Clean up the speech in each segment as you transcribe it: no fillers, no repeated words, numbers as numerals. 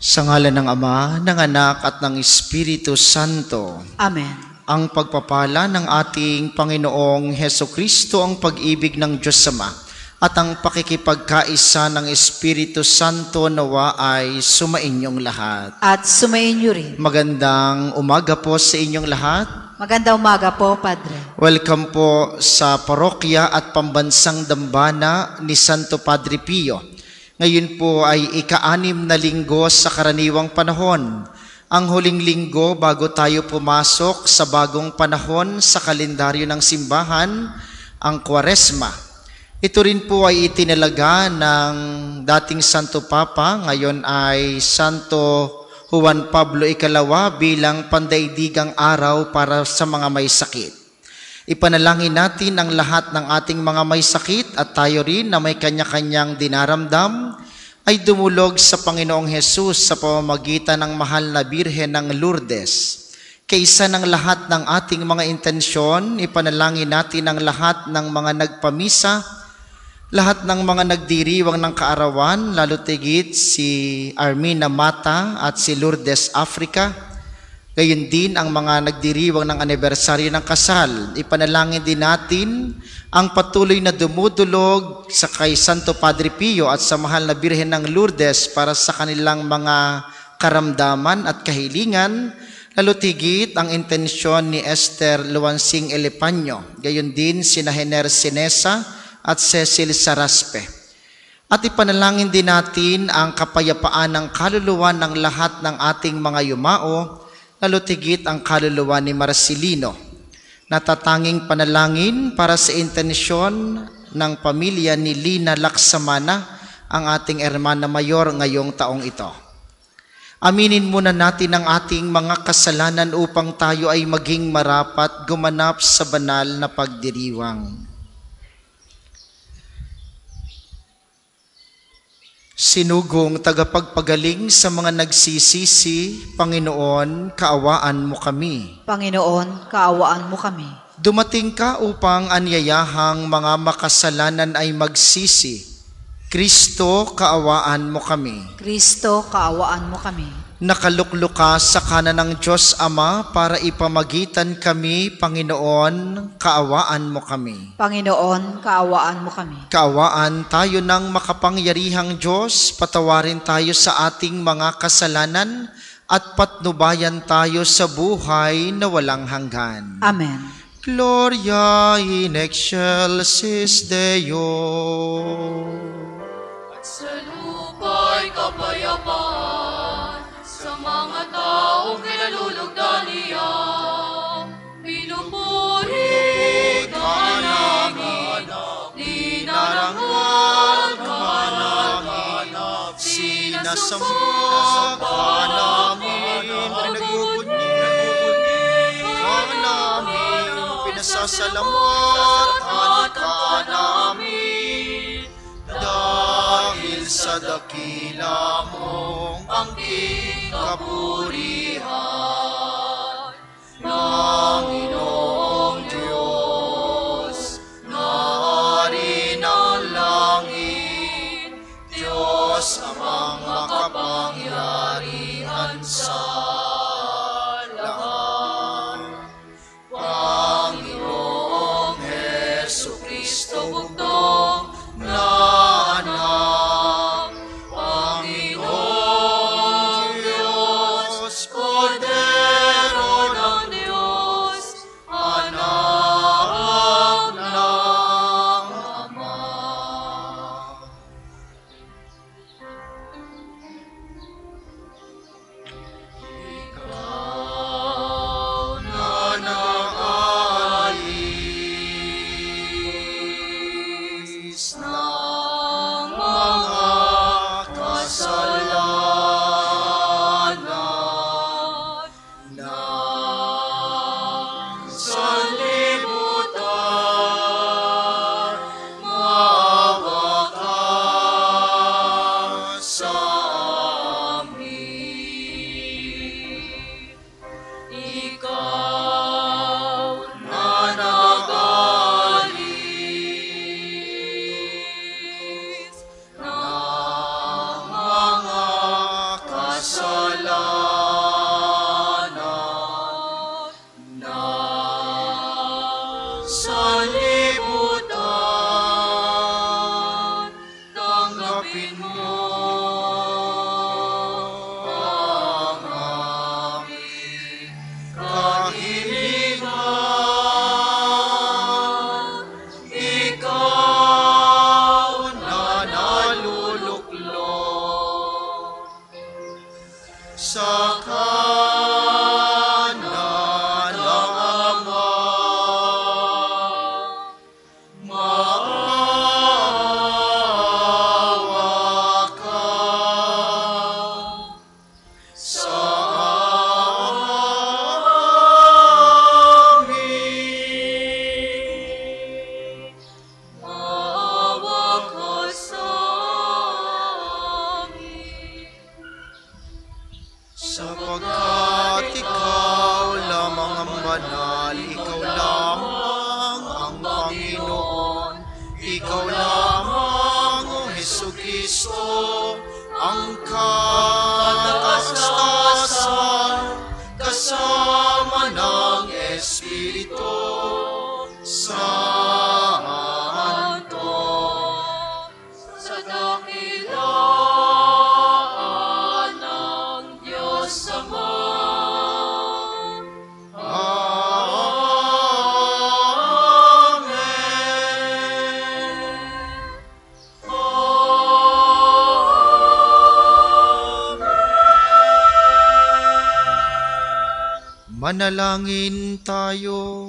Sa ngalan ng Ama, ng Anak at ng Espiritu Santo. Amen. Ang pagpapala ng ating Panginoong Hesukristo, ang pag-ibig ng Diyos Ama, at ang pakikipagkaisa ng Espiritu Santo nawa ay sumainyong lahat. At sumainyo rin. Magandang umaga po sa inyong lahat. Magandang umaga po, Padre. Welcome po sa parokya at pambansang dambana ni Santo Padre Pio. Ngayon po ay ika-6 na linggo sa karaniwang panahon. Ang huling linggo bago tayo pumasok sa bagong panahon sa kalendaryo ng simbahan, ang Kwaresma. Ito rin po ay itinalaga ng dating Santo Papa, ngayon ay Santo Juan Pablo II bilang pandaigdigang araw para sa mga may sakit. Ipanalangin natin ang lahat ng ating mga may sakit at tayo rin na may kanya-kanyang dinaramdam ay dumulog sa Panginoong Hesus sa pamamagitan ng mahal na Birhen ng Lourdes. Kaysa ng lahat ng ating mga intensyon, ipanalangin natin ang lahat ng mga nagpamisa, lahat ng mga nagdiriwang ng kaarawan, lalo tigit si Armina Mata at si Lourdes Africa. Gayon din ang mga nagdiriwang ng anibersaryo ng kasal. Ipanalangin din natin ang patuloy na dumudulog sa kay Santo Padre Pio at sa mahal na Birhen ng Lourdes para sa kanilang mga karamdaman at kahilingan, lalo tigit ang intensyon ni Esther Luansing Elepaño. Gayon din sina Hener Sinesa at Cecil Saraspe. At ipanalangin din natin ang kapayapaan ng kaluluwa ng lahat ng ating mga yumao, lalo tigit ang kaluluwa ni Marcelino. Natatanging panalangin para sa intensyon ng pamilya ni Lina Laksamana, ang ating Hermana Mayor ngayong taong ito. Aminin muna natin ang ating mga kasalanan upang tayo ay maging marapat gumanap sa banal na pagdiriwang. Sinugong tagapagpagaling sa mga nagsisisi, Panginoon, kaawaan mo kami. Panginoon, kaawaan mo kami. Dumating ka upang anyayahang mga makasalanan ay magsisi. Kristo, kaawaan mo kami. Kristo, kaawaan mo kami. Nakaluklok ka sa kanan ng Diyos Ama para ipamagitan kami, Panginoon, kaawaan mo kami. Panginoon, kaawaan mo kami. Kaawaan tayo ng makapangyarihang Diyos, patawarin tayo sa ating mga kasalanan at patnubayan tayo sa buhay na walang hanggan. Amen. Gloria in excelsis Deo. At sa lupa'y kapayapaan sa mga taong kinalulugdan niya. Pinupuri ka namin, dinarangal ka namin, Sinasamba ka namin, pinagbubunyi ka namin, pinasasalamatan ka namin, dahil sa dakila mong angking kapurihan. Panginoong Diyos, Hari ng langit, Diyos amang makapangyarihan sa lahat. Panginoong Hesukristo bugtong na anak, Panginoong Diyos, Kordero ng Diyos, anak ng Ama. Ikaw na naalis Ikaw lamang, O Jesucristo, ang katatastasan, kasama ng Espiritu Santo. Sa dakilaan ng Diyos Ama. Manalangin tayo.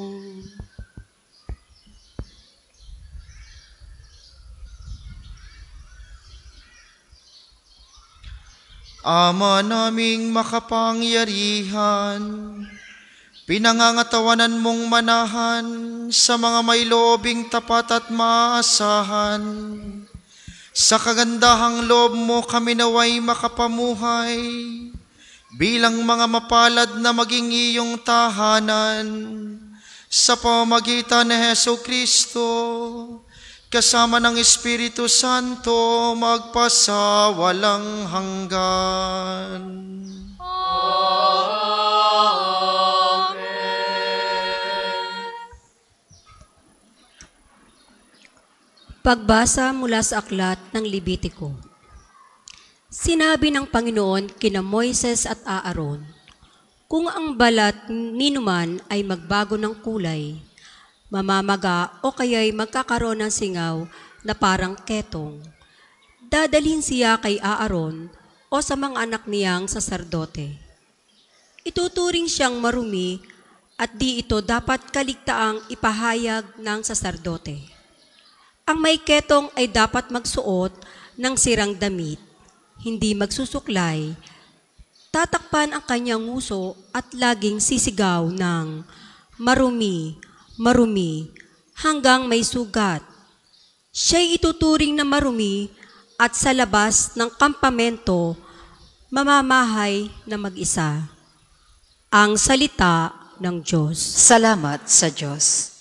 Ama naming makapangyarihan, pinangangatawanan mong manahan sa mga may loobing tapat at maasahan. Sa kagandahang loob mo kami naway makapamuhay, bilang mga mapalad na maging iyong tahanan, sa pamamagitan ni Jesucristo, kasama ng Espiritu Santo, magpasawalang hanggan. Pagbasa mula sa aklat ng Levitiko. Sinabi ng Panginoon kina Moises at Aaron, kung ang balat ninuman ay magbago ng kulay, mamamaga o kaya'y magkakaroon ng singaw na parang ketong, dadalhin siya kay Aaron o sa mga anak niyang saserdote. Ituturing siyang marumi at di ito dapat kaligtaang ipahayag ng saserdote. Ang may ketong ay dapat magsuot ng sirang damit, hindi magsusuklay, tatakpan ang kanyang nguso at laging sisigaw ng marumi, marumi, hanggang may sugat. Siya'y ituturing na marumi at sa labas ng kampamento, mamamahay na mag-isa. Ang salita ng Diyos. Salamat sa Diyos.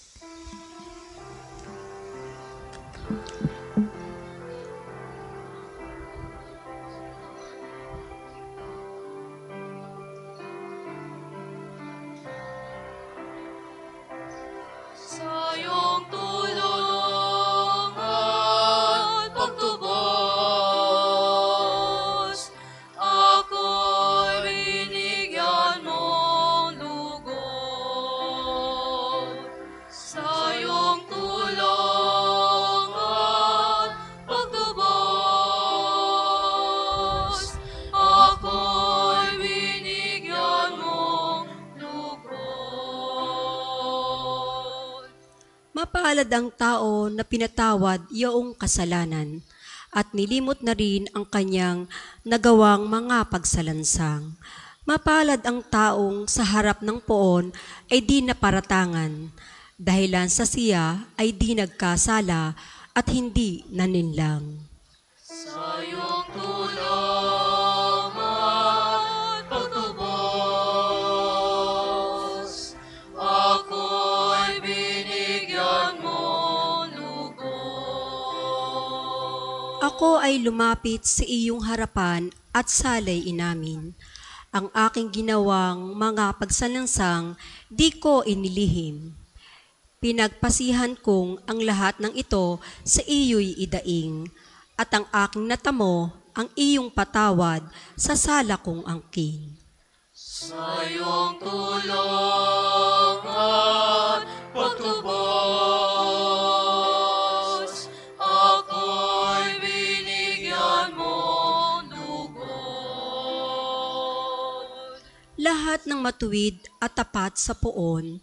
Sa iyong tulong at pagtubos, ako'y binigyan mong lugod. Sa iyong tulong at pagtubos, ako'y binigyan mong lugod. Mapalad ang tao na pinatawad iyong kasalanan at nilimot na rin ang kanyang nagawang mga pagsalansang. Mapalad ang taong sa harap ng poon ay di naparatangan, dahilan sa siya ay di nagkasala at hindi naninlang. Sa iyong tulong at pagtubos, ako'y binigyan mong lugod. Ako ay lumapit sa iyong harapan at salay inamin. Ang aking ginawang mga pagsalansang di ko inilihim. Pinagpasihan kong ang lahat ng ito sa iyo'y idaing, at ang aking natamo ang iyong patawad sa sala kong angkin. Sa iyong tulong at pagtubos, ako'y binigyan mong lugod. Lahat ng matuwid at tapat sa poon,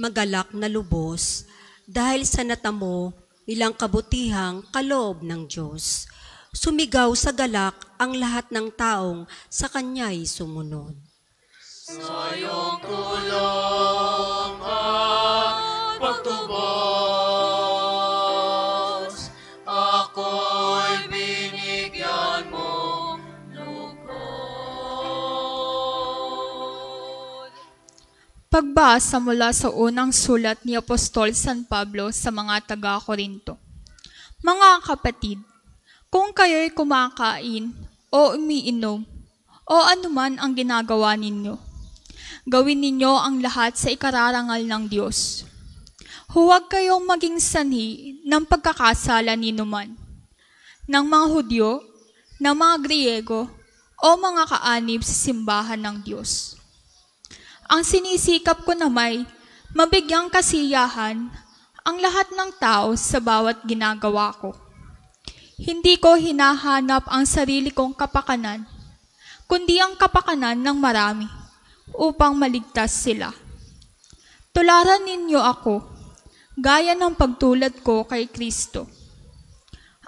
magalak na lubos, dahil sa natamo nilang kabutihang kaloob ng Diyos. Sumigaw sa galak ang lahat ng taong sa Kanya'y sumunod. Sa iyong tulong at pagtubos, ako'y binigyan mong lugod. Pagbasa mula sa unang sulat ni Apostol San Pablo sa mga taga-Korinto. Mga kapatid, kung kayo'y kumakain o umiinom o anuman ang ginagawa ninyo, gawin ninyo ang lahat sa ikararangal ng Diyos. Huwag kayong maging sanhi ng pagkakasala ninuman, ng mga Hudyo, ng mga Griego, o mga kaanib sa simbahan ng Diyos. Ang sinisikap ko na may mabigyang kasiyahan ang lahat ng tao sa bawat ginagawa ko. Hindi ko hinahanap ang sarili kong kapakanan, kundi ang kapakanan ng marami upang maligtas sila. Tularan ninyo ako, gaya ng pagtulad ko kay Kristo.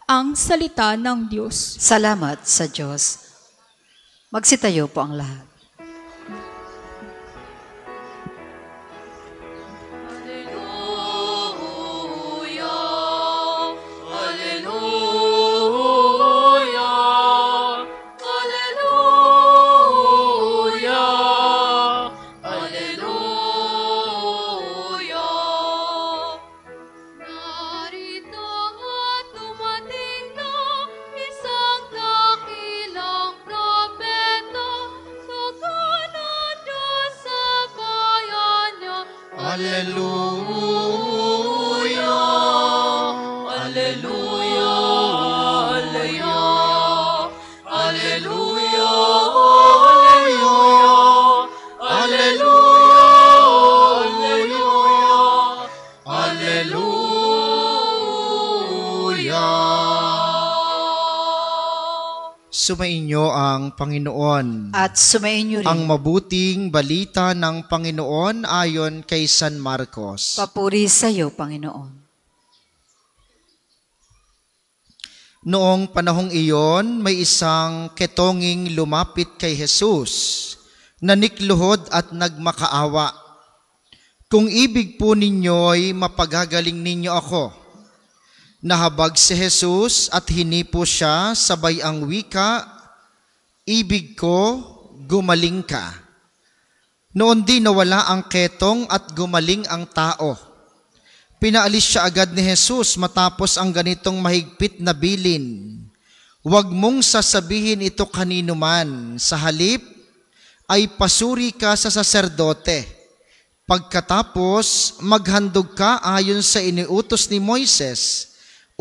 Ang salita ng Diyos. Salamat sa Diyos. Magsitayo po ang lahat. Sumainyo ang Panginoon. At sumainyo rin. Ang mabuting balita ng Panginoon ayon kay San Marcos. Papuri sa iyo, Panginoon. Noong panahong iyon, may isang ketonging lumapit kay Jesus, nanikluhod at nagmakaawa. Kung ibig po ninyo'y mapagagaling ninyo ako. Nahabag si Jesus at hinipo siya, sabay ang wika, ibig ko, gumaling ka. Noon din nawala ang ketong at gumaling ang tao. Pinaalis siya agad ni Jesus matapos ang ganitong mahigpit na bilin. Huwag mong sasabihin ito kanino man, sa halip ay pasuri ka sa saserdote. Pagkatapos, maghandog ka ayon sa iniutos ni Moises,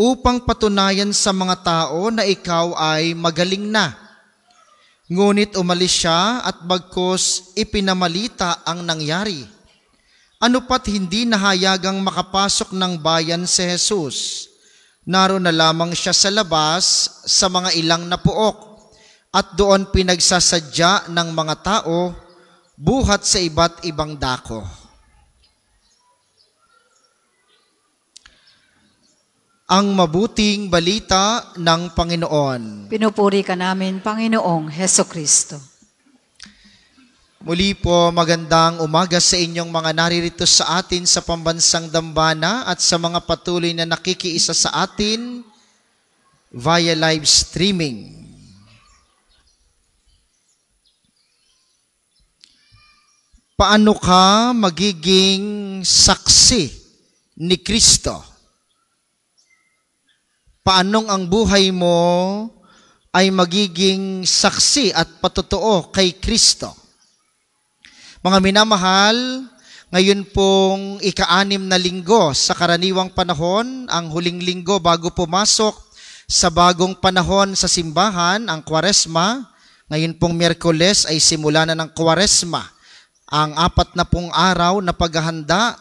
upang patunayan sa mga tao na ikaw ay magaling na. Ngunit umalis siya at bagkus ipinamalita ang nangyari. Ano pat hindi nahayagang makapasok ng bayan si Jesus. Naroon na lamang siya sa labas sa mga ilang na puok at doon pinagsasadya ng mga tao buhat sa iba't ibang dako. Ang mabuting balita ng Panginoon. Pinupuri ka namin, Panginoong Heso Kristo. Muli po, magandang umaga sa inyong mga naririto sa atin sa pambansang dambana at sa mga patuloy na nakikiisa sa atin via live streaming. Paano ka magiging saksi ni Kristo? Paanong ang buhay mo ay magiging saksi at patotoo kay Kristo? Mga minamahal, ngayon pong ika-6 na linggo sa karaniwang panahon, ang huling linggo bago pumasok sa bagong panahon sa simbahan, ang Kwaresma. Ngayon pong Miyerkules ay simula na ng Kwaresma, ang 40 araw na paghahanda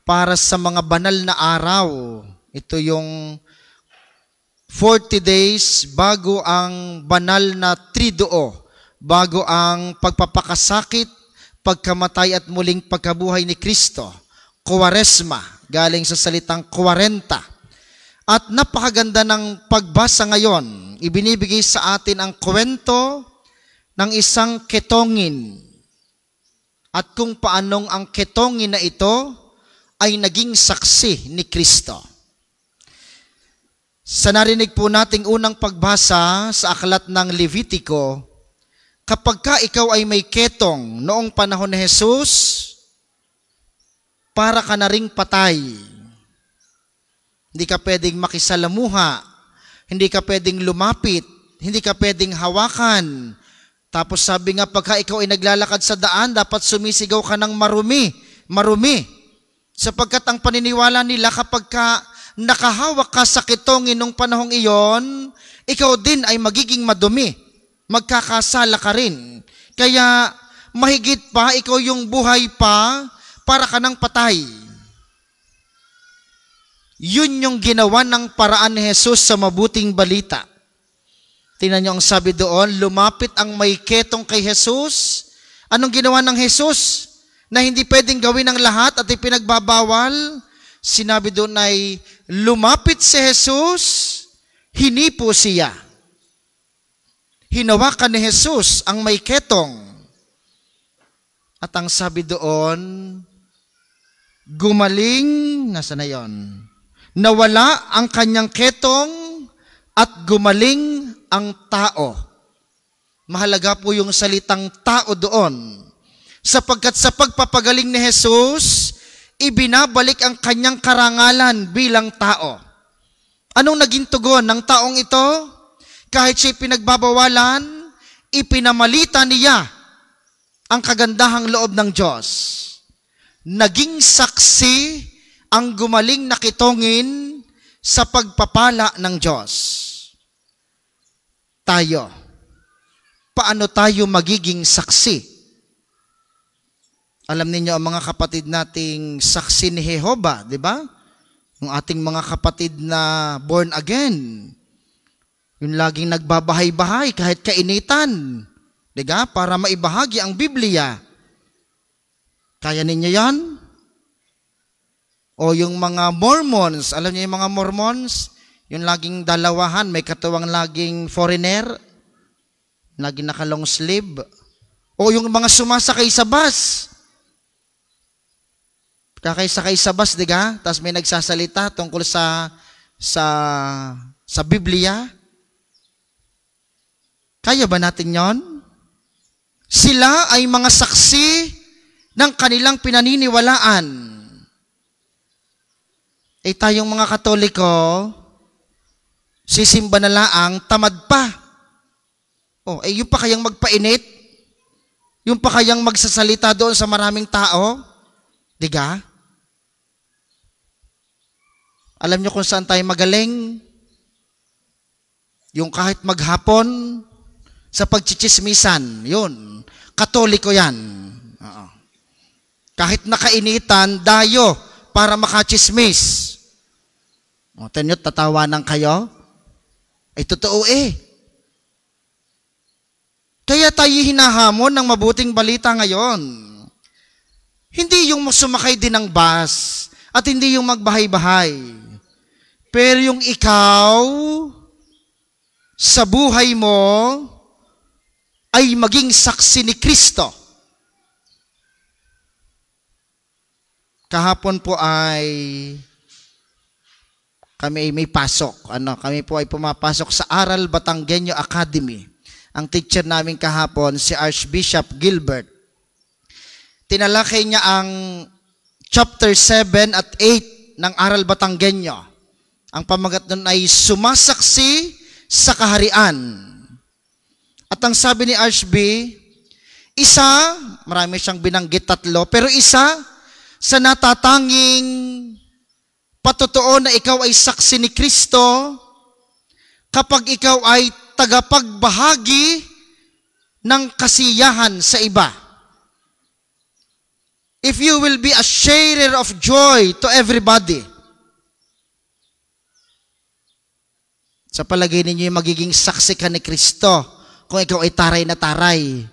para sa mga banal na araw. Ito yung 40 days bago ang banal na triduo, bago ang pagpapakasakit, pagkamatay at muling pagkabuhay ni Kristo. Kwaresma, galing sa salitang 40. At napakaganda ng pagbasa ngayon. Ibinibigay sa atin ang kwento ng isang ketongin. At kung paanong ang ketongin na ito ay naging saksi ni Kristo. Sa narinig po nating unang pagbasa sa aklat ng Levitico, kapag ka ikaw ay may ketong noong panahon ni Jesus, para ka na ring patay. Hindi ka pwedeng makisalamuha. Hindi ka pwedeng lumapit. Hindi ka pwedeng hawakan. Tapos sabi nga, pagka ikaw ay naglalakad sa daan, dapat sumisigaw ka ng marumi. Marumi. Sapagkat ang paniniwala nila, kapag ka nakahawak ka sa kitongin nung panahong iyon, ikaw din ay magiging madumi. Magkakasala ka rin. Kaya mahigit pa, ikaw yung buhay pa, para ka ng patay. Yun yung ginawa ng paraan ni Jesus sa mabuting balita. Tingnan niyo ang sabi doon, lumapit ang may ketong kay Jesus. Anong ginawa ng Jesus na hindi pwedeng gawin ng lahat at ipinagbabawal? Sinabi doon ay, lumapit si Jesus, hinipo siya. Hinawakan ni Jesus ang may ketong. At ang sabi doon, gumaling, nasa na yon? Nawala ang kanyang ketong at gumaling ang tao. Mahalaga po yung salitang tao doon. Sapagkat sa pagpapagaling ni Jesus, ibinabalik ang kanyang karangalan bilang tao. Anong naging tugon ng taong ito? Kahit siya'y pinagbabawalan, ipinamalita niya ang kagandahang loob ng Diyos. Naging saksi ang gumaling na kitongin sa pagpapala ng Diyos. Tayo, paano tayo magiging saksi? Alam ninyo ang mga kapatid nating saksi ni Jehovah, di ba? Yung ating mga kapatid na born again. Yung laging nagbabahay-bahay kahit kainitan. Di ba? Para maibahagi ang Biblia. Kaya ninyo yan? O yung mga Mormons, alam niyo yung mga Mormons? Yung laging dalawahan, may katuwang laging foreigner, laging naka-long sleeve. O yung mga sumasakay sa bus. Kakay-sakay sa bus, di ba? Tapos may nagsasalita tungkol sa Biblia. Kaya ba natin yon? Sila ay mga saksi ng kanilang pinaniniwalaan. Eh tayong mga Katoliko, sisimba na laang, tamad pa. Oh, yung pa kayang magpainit? Yung pa kayang magsasalita doon sa maraming tao? Diga? Alam nyo kung saan tayo magaling? Yung kahit maghapon, sa pagchichismisan, yun. Katoliko yan. Oo. Kahit nakainitan, dayo para makachismis. O, tanyo, tatawanan kayo? Ay, totoo eh. Kaya tayo hinahamon ng mabuting balita ngayon. Hindi yung sumakay din ng bus at hindi yung magbahay-bahay. Pero yung ikaw, sa buhay mo, ay maging saksi ni Kristo. Kahapon po ay kami ay may pasok. Kami po ay pumapasok sa Aral Batanggenyo Academy. Ang teacher namin kahapon, si Archbishop Gilbert. Tinalakay niya ang chapter 7 at 8 ng Aral Batanggenyo. Ang pamagat nun ay sumasaksi sa kaharian. At ang sabi ni Archb, isa, marami siyang binanggit 3, pero isa sa natatanging patotoo na ikaw ay saksi ni Kristo kapag ikaw ay tagapagbahagi ng kasiyahan sa iba. If you will be a sharer of joy to everybody. Sa palagay ninyo yung magiging saksi ka ni Kristo kung ikaw ay taray na taray.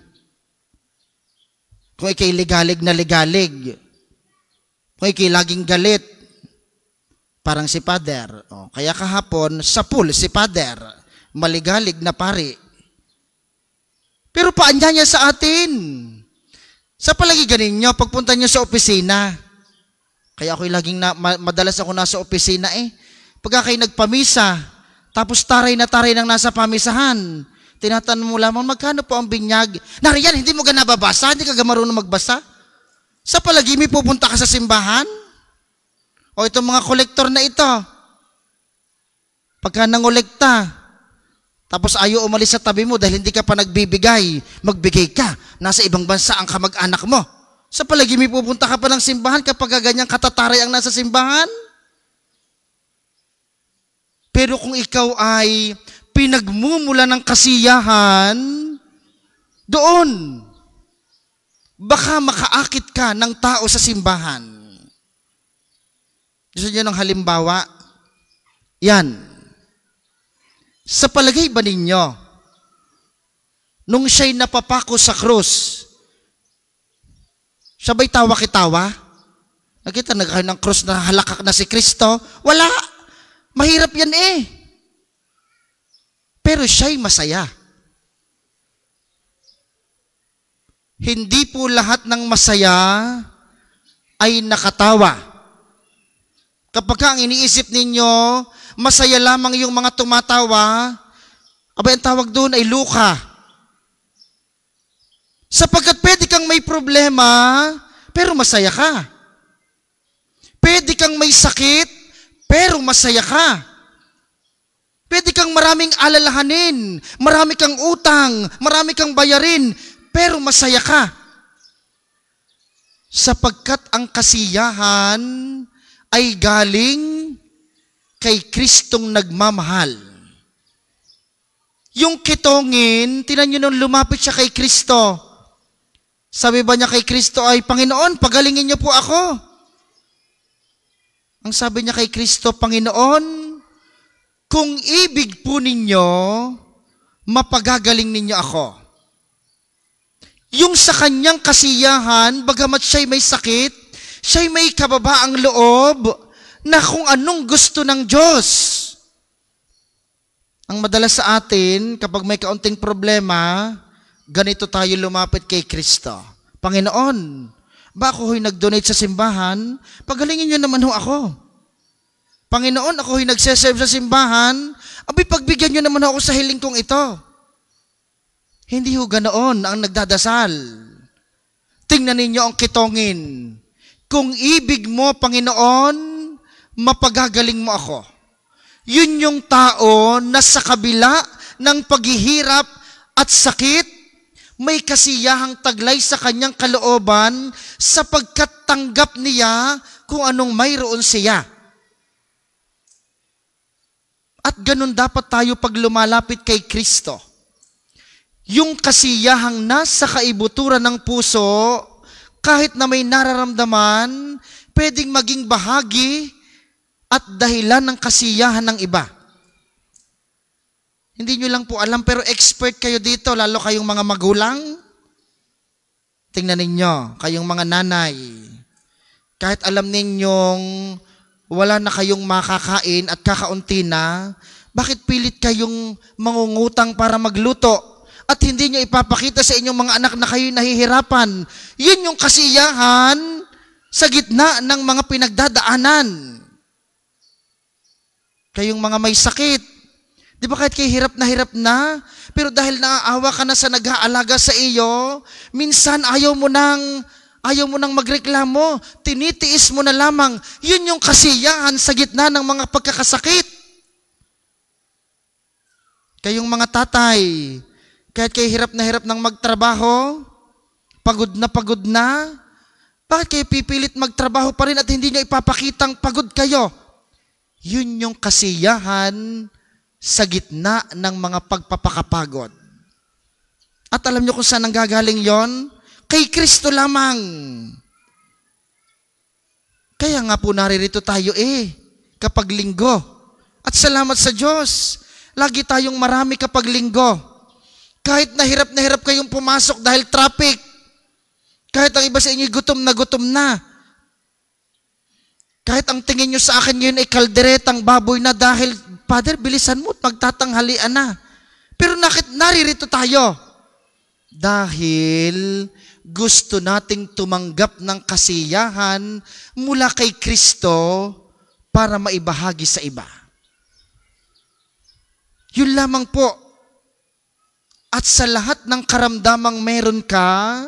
Kung ikaw ay ligalig na ligalig. Kung ikaw ay laging galit. Parang si Father. O, kaya kahapon, sa pool si Father. Maligalig na pari. Pero paanya niya sa atin. Sa palagi nyo, pagpunta nyo sa opisina. Kaya ako'y laging madalas ako nasa opisina eh. Pagka kayo nagpamisa, tapos taray na taray nang nasa pamisahan, tinatanong mo lamang, magkano po ang binyag? Nariyan, hindi mo ka nababasa, hindi ka marunong magbasa. Sa palagi, may pupunta ka sa simbahan? O itong mga kolektor na ito, Pagka nangolekta, tapos ayaw umalis sa tabi mo dahil hindi ka pa nagbibigay, magbigay ka. Nasa ibang bansa ang kamag-anak mo. Sa palagi may pupunta ka pa ng simbahan kapag ganyang katataray ang nasa simbahan. Pero kung ikaw ay pinagmumula ng kasiyahan, doon, baka makaakit ka ng tao sa simbahan. Gusto niyo ng halimbawa? Yan. Sa palagay ba ninyo, nung siya'y napapako sa krus, siya ba'y tawa-kitawa? Nakita, nagkaroon ng krus na halakak na si Kristo? Wala. Mahirap yan eh. Pero siya'y masaya. Hindi po lahat ng masaya ay nakatawa. Kapag ang iniisip ninyo, masaya lamang yung mga tumatawa, abay ang tawag doon ay luka. Sapagkat pwede kang may problema, pero masaya ka. Pwede kang may sakit, pero masaya ka. Pwede kang maraming alalahanin, marami kang utang, marami kang bayarin, pero masaya ka. Sapagkat ang kasiyahan ay galing kay Kristong nagmamahal. Yung kitongin, tinan nyo nung lumapit siya kay Kristo. Sabi ba niya kay Kristo ay, Panginoon, pagalingin niyo po ako. Ang sabi niya kay Kristo, Panginoon, kung ibig po ninyo, mapagagaling ninyo ako. Yung sa kanyang kasiyahan, bagamat siya'y may sakit, siya'y may kababaang loob na kung anong gusto ng Diyos. Ang madalas sa atin, kapag may kaunting problema, ganito tayo lumapit kay Kristo. Panginoon, ba ako ho'y nag-donate sa simbahan? Pagalingin niyo naman ho ako. Panginoon, ako ho'y nagseserve sa simbahan, abay pagbigyan niyo naman ako sa hiling kong ito. Hindi ho ganoon ang nagdadasal. Tingnan ninyo ang kitongin. Kung ibig mo, Panginoon, mapagagaling mo ako. Yun yung tao na sa kabila ng paghihirap at sakit, may kasiyahang taglay sa kanyang kalooban sapagkat tanggap niya kung anong mayroon siya. At ganun dapat tayo pag lumalapit kay Kristo. Yung kasiyahang nasa kaibuturan ng puso, kahit na may nararamdaman, pwedeng maging bahagi at dahilan ng kasiyahan ng iba. Hindi nyo lang po alam, pero expert kayo dito, lalo kayong mga magulang. Tingnan ninyo, kayong mga nanay. Kahit alam ninyong wala na kayong makakain at kakaunti na, bakit pilit kayong mangungutang para magluto? At hindi nyo ipapakita sa inyong mga anak na kayo'y nahihirapan. Yun yung kasiyahan sa gitna ng mga pinagdadaanan. Kayong mga may sakit. Di ba kahit kayo hirap na, pero dahil naaawa ka na sa nag-aalaga sa iyo, minsan ayaw mo nang magreklamo, tinitiis mo na lamang. Yun yung kasiyahan sa gitna ng mga pagkakasakit. Kayong mga tatay, kahit kayo hirap nang magtrabaho, pagod na, bakit kayo pipilit magtrabaho pa rin at hindi nyo ipapakitang pagod kayo? Yun yung kasiyahan sa gitna ng mga pagpapakapagod. At alam nyo kung saan nanggagaling yon? Kay Kristo lamang. Kaya nga po naririto tayo kapag linggo. At salamat sa Diyos, lagi tayong marami kapag linggo. Kahit na hirap kayong pumasok dahil traffic. Kahit ang iba sa inyo gutom na. Kahit ang tingin nyo sa akin yun ay kalderetang baboy na dahil, Father, bilisan mo at magtatanghalian na. Pero naririto tayo? Dahil gusto nating tumanggap ng kasiyahan mula kay Kristo para maibahagi sa iba. Yun lamang po. At sa lahat ng karamdamang meron ka,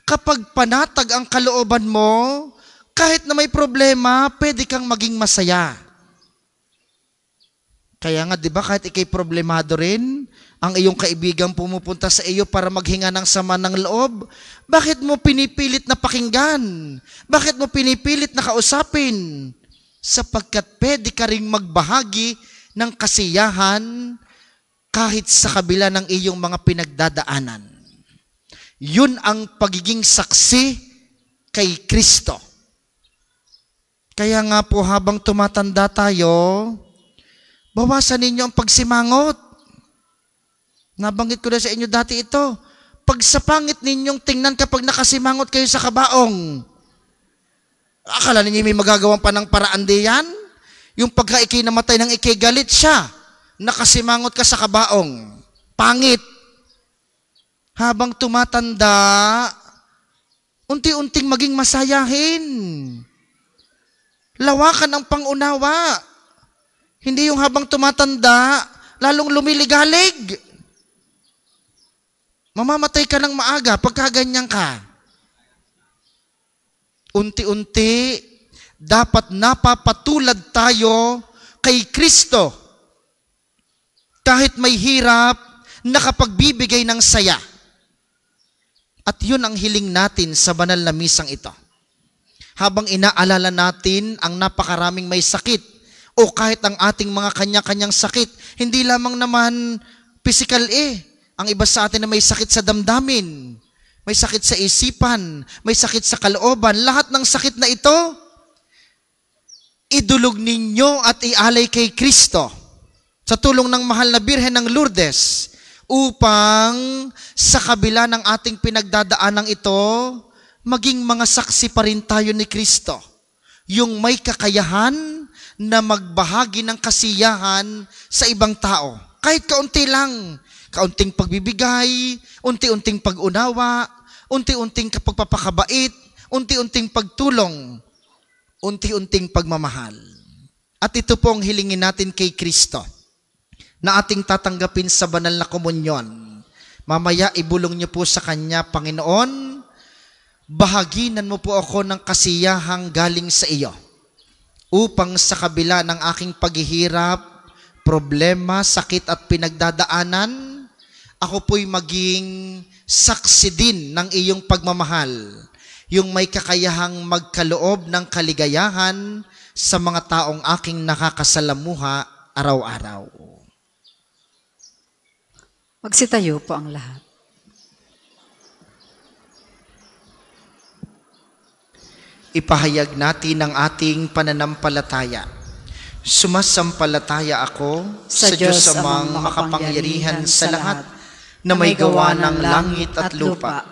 kapag panatag ang kalooban mo, kahit na may problema, pwede kang maging masaya. Kaya nga, di ba, kahit ikay problemado rin, ang iyong kaibigan pumupunta sa iyo para maghinga ng sama ng loob, bakit mo pinipilit na pakinggan? Bakit mo pinipilit na kausapin? Sapagkat pwede ka ring magbahagi ng kasiyahan kahit sa kabila ng iyong mga pinagdadaanan. Yun ang pagiging saksi kay Kristo. Kaya nga po habang tumatanda tayo, bawasan ninyo ang pagsimangot. Nabanggit ko na sa inyo dati ito. Pag sa pangit ninyong tingnan kapag nakasimangot kayo sa kabaong, akala ninyo may magagawang pa ng paraan diyan? Yung pagka ikay namatay ng ikay galit siya, nakasimangot ka sa kabaong. Pangit. Habang tumatanda, unti-unting maging masayahin. Lawakan ang pangunawa. Hindi yung habang tumatanda, lalong lumiligalig. Mamamatay ka ng maaga pagka ganyan ka. Unti-unti, dapat napapatulad tayo kay Kristo. Kahit may hirap, nakapagbibigay ng saya. At yun ang hiling natin sa banal na misang ito. Habang inaalala natin ang napakaraming may sakit, o kahit ang ating mga kanya-kanyang sakit, hindi lamang naman physical Ang iba sa atin na may sakit sa damdamin, may sakit sa isipan, may sakit sa kalooban. Lahat ng sakit na ito, idulog ninyo at ialay kay Kristo sa tulong ng mahal na Birhen ng Lourdes upang sa kabila ng ating pinagdadaanang ito, maging mga saksi pa rin tayo ni Kristo. Yung may kakayahan na magbahagi ng kasiyahan sa ibang tao. Kahit kaunti lang, kaunting pagbibigay, unti-unting pag-unawa, unti-unting pagpapakabait, unti-unting pagtulong, unti-unting pagmamahal. At ito po ang hilingin natin kay Kristo na ating tatanggapin sa banal na komunyon. Mamaya ibulong niyo po sa Kanya, Panginoon, bahaginan mo po ako ng kasiyahang galing sa iyo upang sa kabila ng aking paghihirap, problema, sakit at pinagdadaanan, ako po'y maging saksi din ng iyong pagmamahal, yung may kakayahang magkaloob ng kaligayahan sa mga taong aking nakakasalamuha araw-araw. Magsitayo po ang lahat. Ipahayag natin ang ating pananampalataya. Sumasampalataya ako sa Diyos amang makapangyarihan sa lahat na may gawa ng langit at lupa.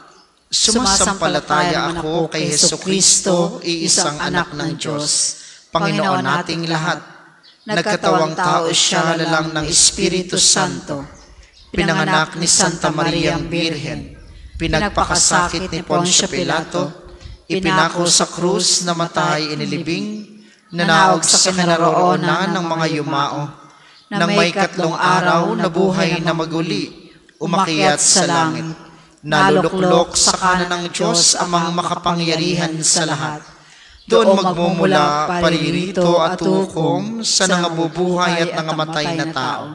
Sumasampalataya ako kay Hesukristo, iisang anak ng Diyos, Panginoon nating lahat. Nagkatawang tao siya lalang ng Espiritu Santo. Pinanganak ni Santa Mariang Birhen. Pinagpakasakit ni Poncio Pilato. Ipinako sa krus, namatay, inilibing, nanaog sa kinaroroonan ng mga yumao, na may 3 araw na buhay na maguli, umakyat sa langit, naluluklok sa kanan ng Diyos amang makapangyarihan sa lahat. Doon magmumula paririto at hukom sa nangabubuhay at nangamatay na tao.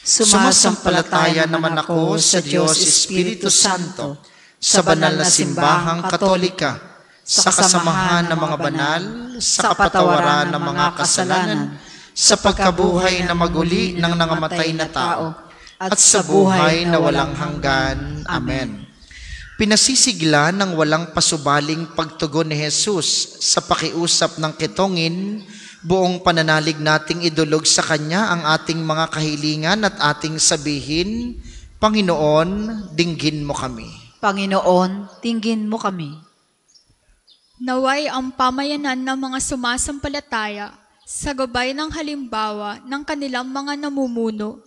Sumasampalataya naman ako sa Diyos Espiritu Santo, sa banal na simbahang Katolika, sa kasamahan ng mga banal, sa kapatawaran ng mga kasalanan, sa pagkabuhay na maguli ng nangamatay na tao, at sa buhay na walang hanggan. Amen. Pinasisigla ng walang pasubaling pagtugon ni Jesus sa pakiusap ng kitongin, buong pananalig nating idulog sa Kanya ang ating mga kahilingan at ating sabihin, Panginoon, dinggin mo kami. Panginoon, dinggin mo kami. Naway ang pamayanan ng mga sumasampalataya sa gabay ng halimbawa ng kanilang mga namumuno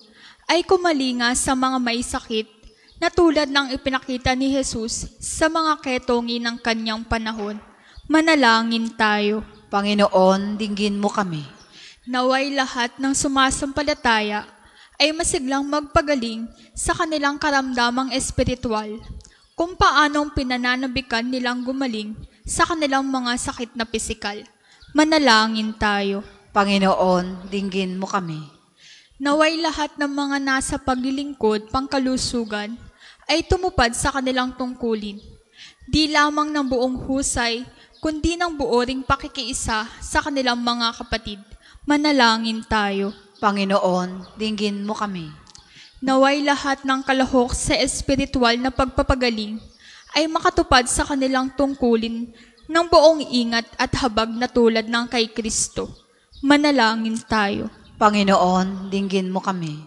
ay kumalinga sa mga may sakit na tulad ng ipinakita ni Jesus sa mga ketongi ng kanyang panahon. Manalangin tayo. Panginoon, dinggin mo kami. Naway lahat ng sumasampalataya ay masiglang magpagaling sa kanilang karamdamang espiritual kung paanong pinananabikan nilang gumaling sa kanilang mga sakit na pisikal. Manalangin tayo. Panginoon, dinggin mo kami. Naway lahat ng mga nasa paglilingkod, pangkalusugan, ay tumupad sa kanilang tungkulin. Di lamang ng buong husay, kundi ng buo ring pakikiisa sa kanilang mga kapatid. Manalangin tayo. Panginoon, dinggin mo kami. Naway lahat ng kalahok sa espiritual na pagpapagaling ay makatupad sa kanilang tungkulin ng buong ingat at habag na tulad ng kay Kristo. Manalangin tayo. Panginoon, dinggin mo kami.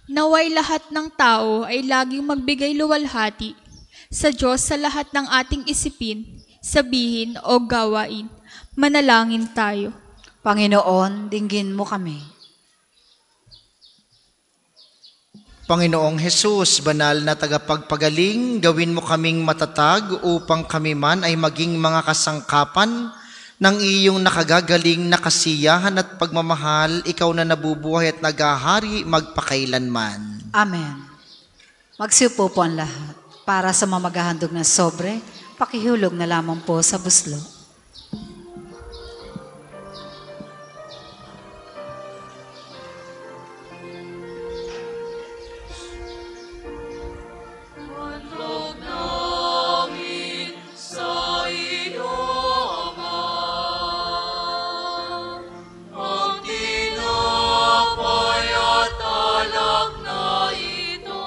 Naway lahat ng tao ay laging magbigay luwalhati sa Diyos sa lahat ng ating isipin, sabihin o gawain. Manalangin tayo. Panginoon, dinggin mo kami. Panginoong Hesus, banal na tagapagpagaling, gawin mo kaming matatag upang kami man ay maging mga kasangkapan ng iyong nakagagaling na kasiyahan at pagmamahal, ikaw na nabubuhay at nagahari magpakailanman. Amen. Magsiupo po ang lahat. Para sa mga maghahandog na sobre, pakihulog na lamang po sa buslo. Handog namin sa iyo, Ama, ang tinapay at alak na ito.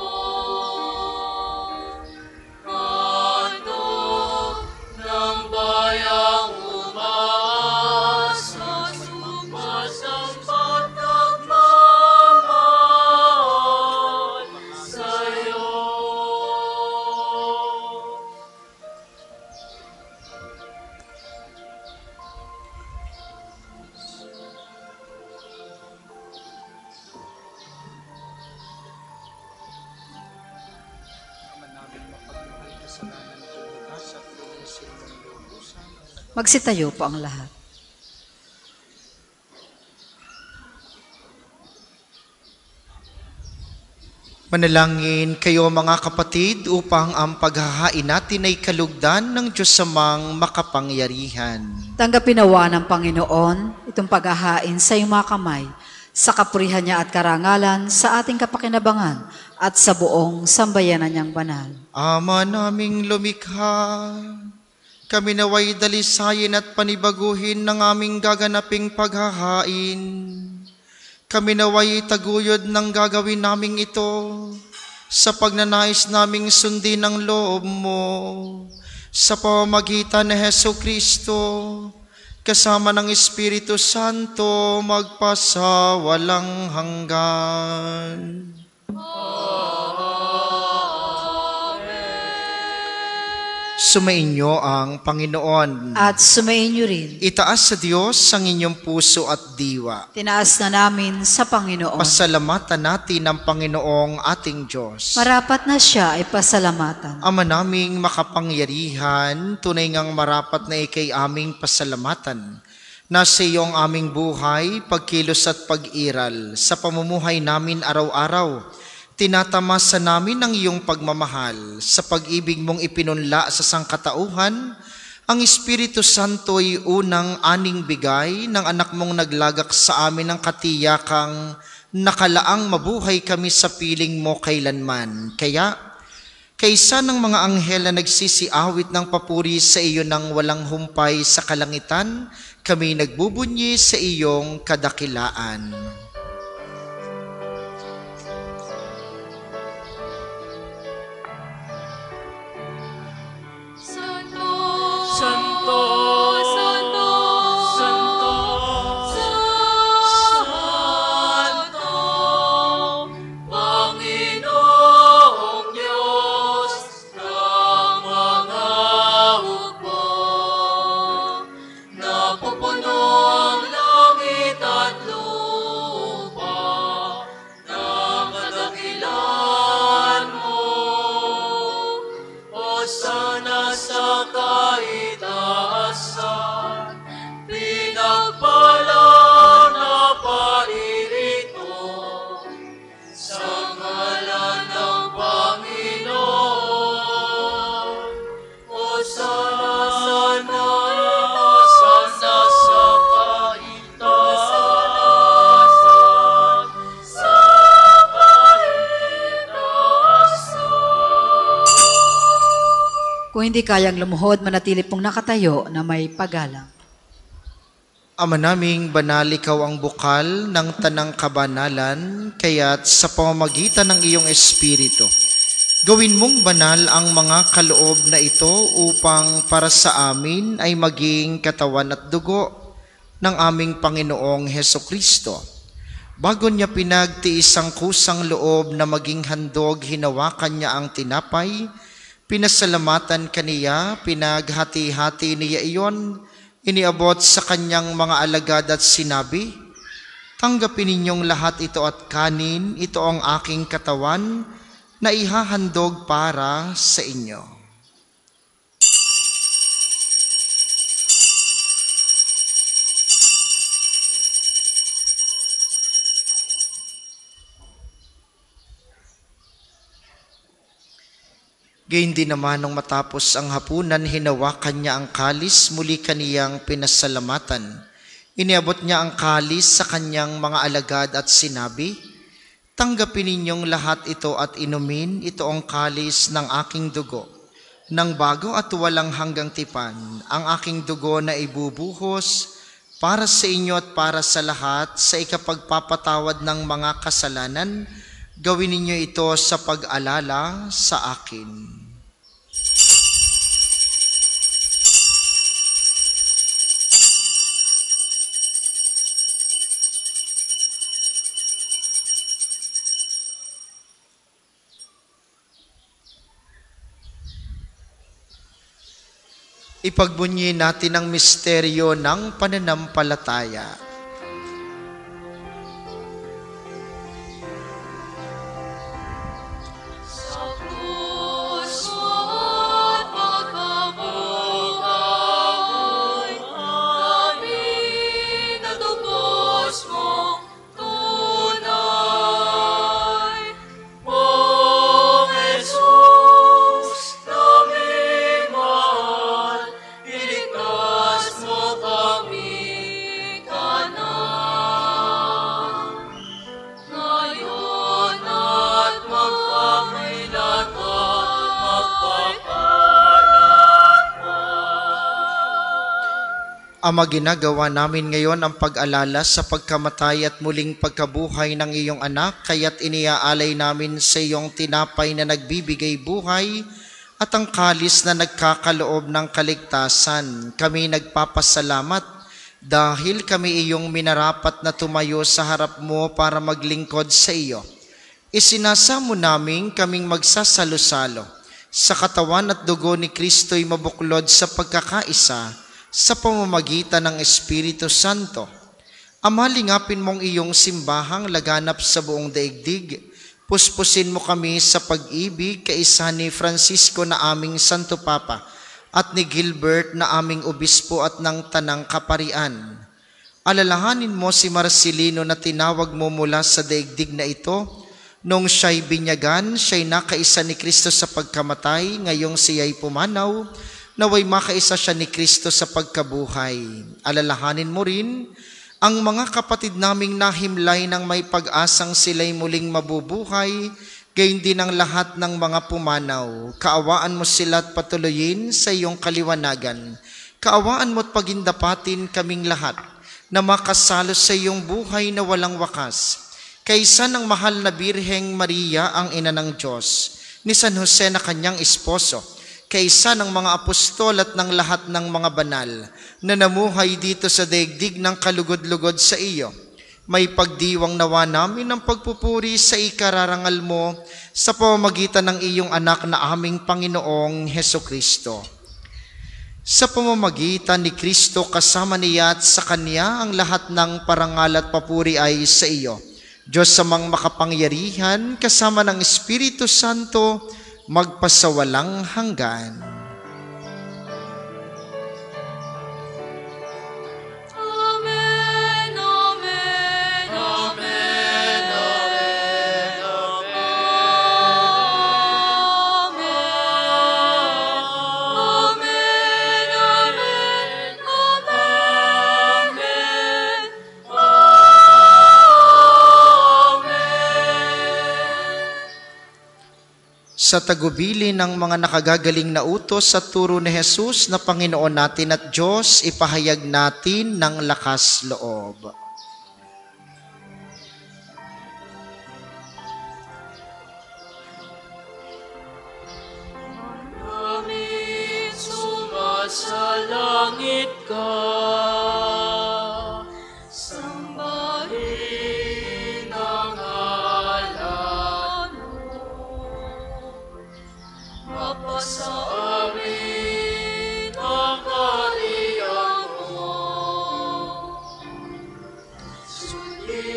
Handog ng bayang umaasa, sumasampat nagmamahal sa'yo. Magsitayo po ang lahat. Manalangin kayo mga kapatid upang ang paghahain natin ay kalugdan ng Diyos samang makapangyarihan. Tanggapin nawa ng Panginoon itong paghahain sa iyong mga kamay, sa kapurihan niya at karangalan, sa ating kapakinabangan at sa buong sambayanan niyang banal. Ama naming lumikha, kami naway dalisayin at panibaguhin ng aming gaganaping paghahain. Kami naway taguyod ng gagawin naming ito sa pagnanais naming sundin ang loob mo sa pamamagitan ni Hesu Kristo kasama ng Espiritu Santo magpasawalang hanggan. Sumainyo ang Panginoon. At sumainyo rin. Itaas sa Diyos ang inyong puso at diwa. Tinaas na namin sa Panginoon. Pasalamatan natin ang Panginoong ating Diyos. Marapat na siya ay pasalamatan. Ama naming makapangyarihan, tunay ngang marapat na ikay aming pasalamatan. Nasa iyong aming buhay, pagkilos at pag-iral, sa pamumuhay namin araw-araw. Tinatamasa namin ang iyong pagmamahal. Sa pag-ibig mong ipinunla sa sangkatauhan, ang Espiritu Santo ay unang aning bigay ng anak mong naglagak sa amin ng katiyakang nakalaang mabuhay kami sa piling mo kailanman. Kaya, kaysa ng mga anghel na nagsisiawit ng papuri sa iyo ng walang humpay sa kalangitan, kami nagbubunyi sa iyong kadakilaan. Santo, Santo, Santo, Santo, Panginoong Diyos ng mga hukbo, napupuno ang langit at lupa. Kung hindi kayang lumuhod, manatili pong nakatayo na may paggalang. Ama naming banal, ikaw ang bukal ng tanang kabanalan, kaya't sa pamamagitan ng iyong Espiritu, gawin mong banal ang mga kaloob na ito upang para sa amin ay maging katawan at dugo ng aming Panginoong Hesukristo. Bago niya pinagtiis ang kusang loob na maging handog, hinawakan niya ang tinapay, pinasalamatan kaniya, pinaghati-hati niya iyon, iniabot sa kanyang mga alagad at sinabi, "Tanggapin ninyong lahat ito at kanin, ito ang aking katawan na ihahandog para sa inyo." Gayun din naman nung matapos ang hapunan, hinawakan niya ang kalis, muli kaniyang pinasalamatan. Iniabot niya ang kalis sa kanyang mga alagad at sinabi, "Tanggapin ninyong lahat ito at inumin, ito ang kalis ng aking dugo, ng bago at walang hanggang tipan, ang aking dugo na ibubuhos para sa inyo at para sa lahat sa ikapagpapatawad ng mga kasalanan. Gawin ninyo ito sa pag-alala sa akin." Ipagbunyi natin ang misteryo ng pananampalataya. Sa puso at pagkabuhay, namin natubos mong tunay. O Jesus, naming mahal, iligtas mo kami kanan. Ngayon at magpakailan ka, magpapaanak pa. Ama, ginagawa namin ngayon ang pag-alala sa pagkamatay at muling pagkabuhay ng iyong anak, kaya't iniaalay namin sa iyong tinapay na nagbibigay buhay at ang kalis na nagkakaloob ng kaligtasan. Kami nagpapasalamat dahil kami iyong minarapat na tumayo sa harap mo para maglingkod sa iyo. Isinasamo namin kaming magsasalo-salo sa katawan at dugo ni Kristo'y mabuklod sa pagkakaisa sa pamamagitan ng Espiritu Santo. Ama, lingapin mong iyong simbahang laganap sa buong daigdig. Puspusin mo kami sa pag-ibig kaisa ni Francisco na aming Santo Papa at ni Gilbert na aming Obispo at ng Tanang Kaparian. Alalahanin mo si Marcelino na tinawag mo mula sa daigdig na ito. Nung siya'y binyagan, siya'y nakaisa ni Kristo sa pagkamatay, ngayong siya'y pumanaw, naway makaisa siya ni Kristo sa pagkabuhay. Alalahanin mo rin ang mga kapatid naming nahimlay ng may pag-asang sila'y muling mabubuhay, gayon din ang lahat ng mga pumanaw. Kaawaan mo sila at patuloyin sa iyong kaliwanagan. Kaawaan mo at pagindapatin kaming lahat na makasalo sa iyong buhay na walang wakas. Kaysa ng mahal na Birheng Maria, ang ina ng Diyos, ni San Jose na kanyang esposo, kaysa ng mga apostol at ng lahat ng mga banal na namuhay dito sa daigdig ng kalugod-lugod sa iyo, may pagdiwang nawa namin ng pagpupuri sa ikararangal mo sa pamamagitan ng iyong anak na aming Panginoong Hesukristo. Sa pamamagitan ni Kristo, kasama niya at sa Kanya, ang lahat ng parangal at papuri ay sa iyo, Diyos samang makapangyarihan, kasama ng Espiritu Santo, magpasawalang hanggan. Amen, amen, amen, amen, amen, amen, amen, amen. sa tagubili ng mga nakagagaling na utos sa turo ni Jesus na Panginoon natin at Diyos, ipahayag natin ng lakas loob. Amin, sumasalangit ka. Sambahin ang ngalan mo. Mapasa amin ang kaharian mo. Sundin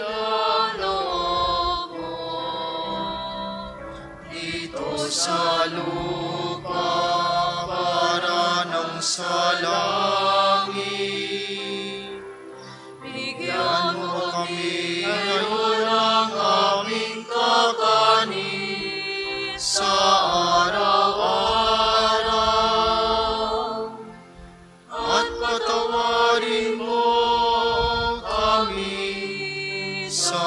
ang loob mo. Dito sa lupa para ng sa langit. Bigyan mo kami ngayon ng aming kakanin sa araw-araw. At patawarin mo kami sa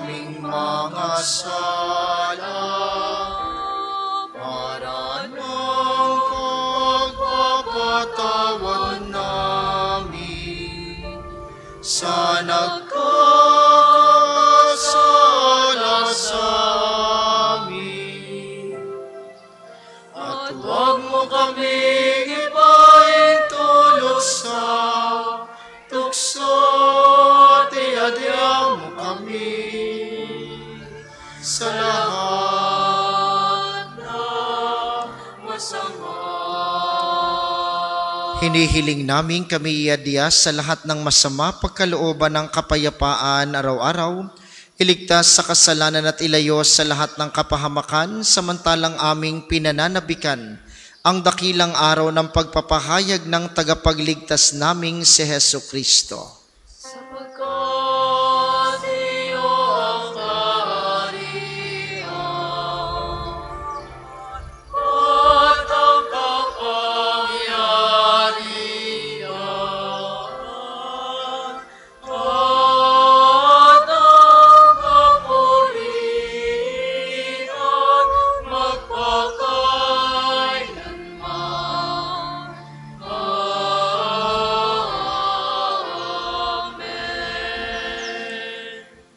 aming mga sala. Para ng pagpapatawad namin sa nagkakasala sa amin. At huwag mo kami ipaintulot sa tukso at iadya mo kami sa lahat na masama. Hinihiling namin kami iadya sa lahat ng masama, pagkalooban ng kapayapaan araw-araw, iligtas sa kasalanan at ilayo sa lahat ng kapahamakan, samantalang aming pinananabikan ang dakilang araw ng pagpapahayag ng tagapagligtas naming si Hesu Kristo. Sapagkat iyo ang kaharian at ang kapangyarihan at ang kapurihan magpakailanman. Amen.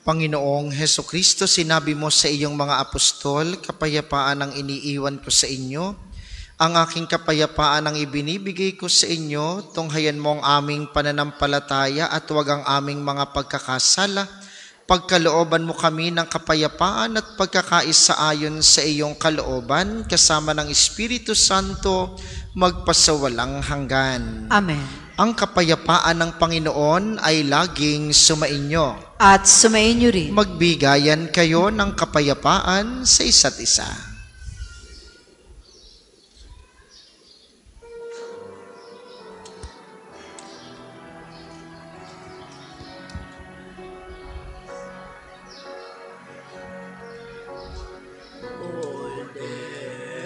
Panginoong Hesu Kristo, sinabi mo sa iyong mga apostol, kapayapaan ang iniiwan ko sa inyo. Ang aking kapayapaan ang ibinibigay ko sa inyo, tunghayan mo ang aming pananampalataya at huwag ang aming mga pagkakasala. Pagkalooban mo kami ng kapayapaan at pagkakaisa ayon sa iyong kalooban, kasama ng Espiritu Santo, magpasawalang hanggan. Amen. Ang kapayapaan ng Panginoon ay laging sumainyo. At sumainyo rin. Magbigayan kayo ng kapayapaan sa isa't isa.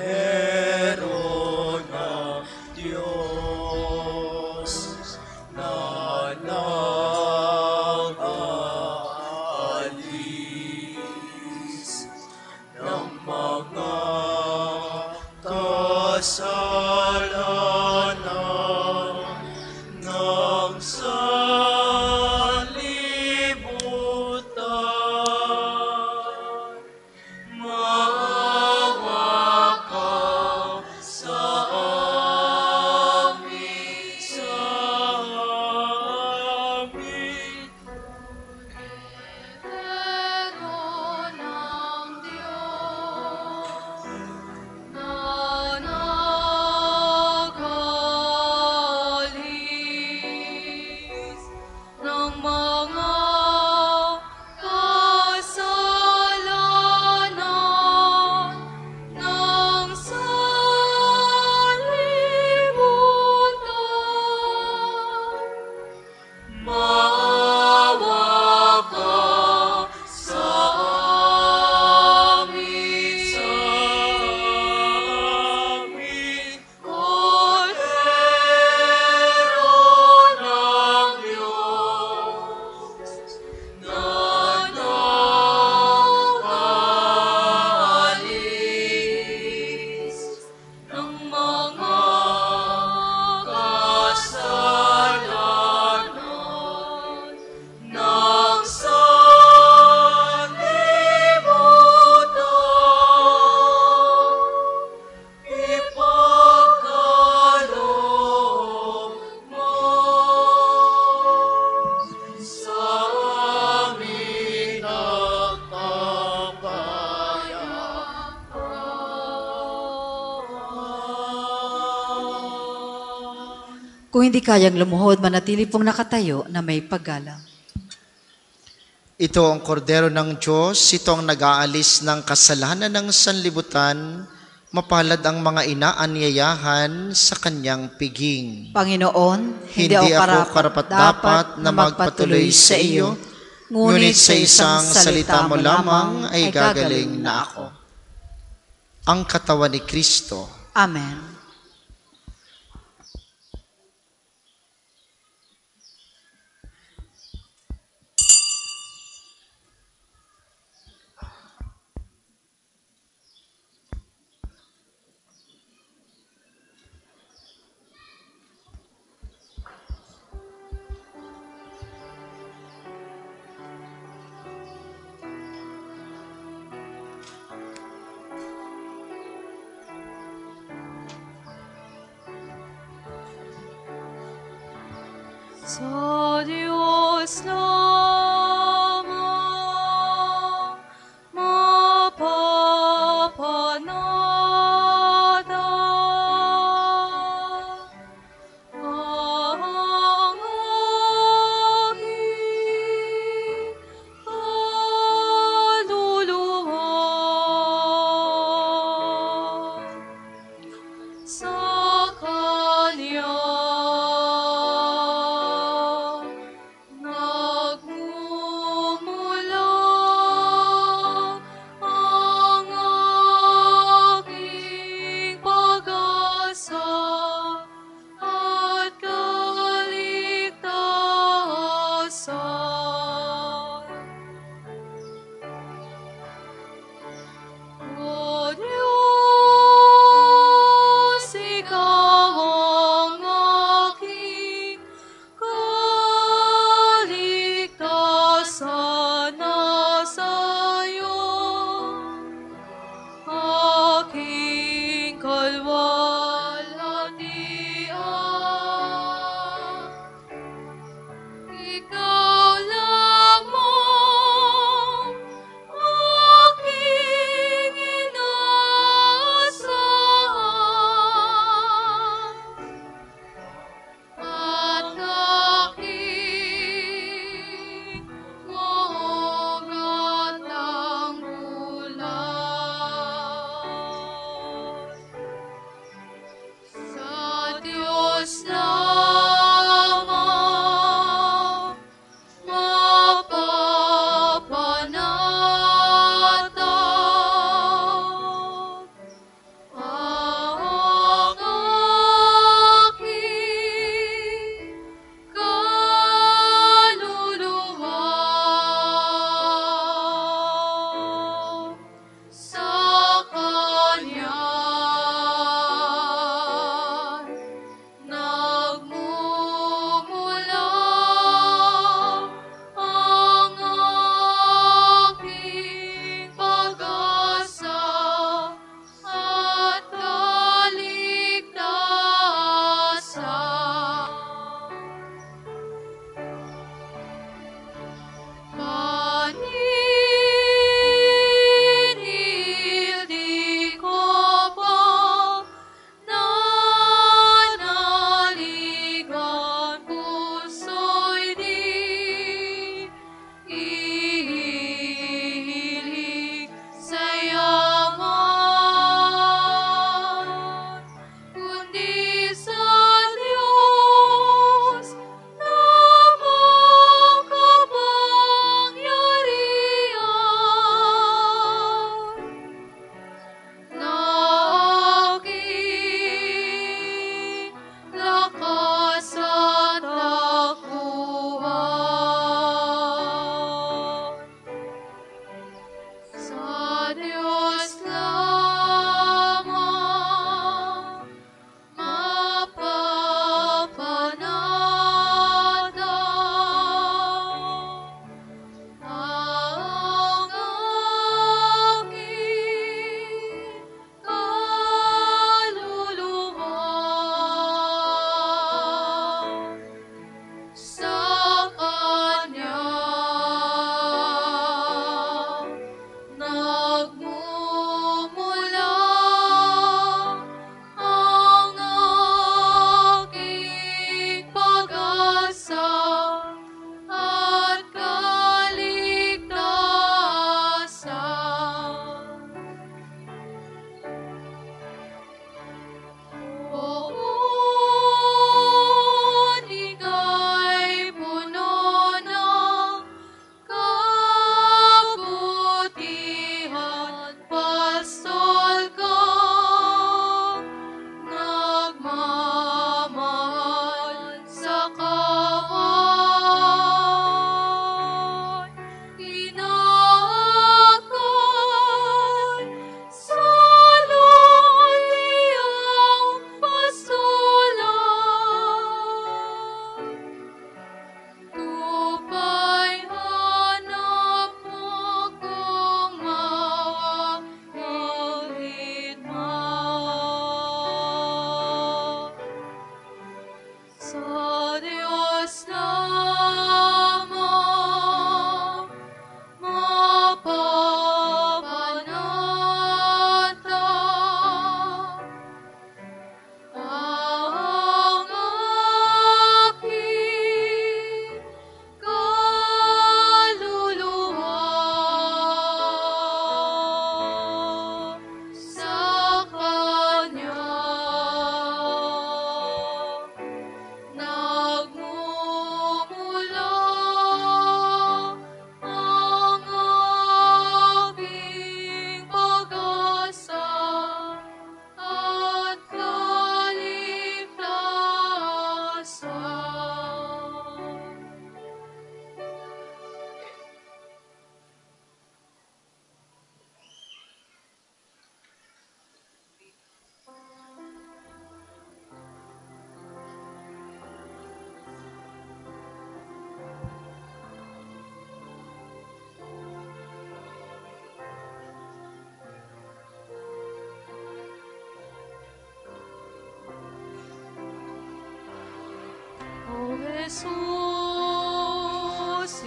Cordero ng Diyos na nag-aalis ng mga Kung hindi kayang lumuhod, manatili pong nakatayo na may paggalang. Ito ang kordero ng Diyos, ito ang nag-aalis ng kasalanan ng sanlibutan. Mapalad ang mga inaanyayahan sa kanyang piging. Panginoon, Hindi ako karapat-dapat na magpatuloy sa iyo, ngunit sa isang salita mo lamang ay gagaling na ako. Ang katawan ni Kristo. Amen. Sa Diyos lamang mapapanatag ang aking kaluluwa. Sa Kanya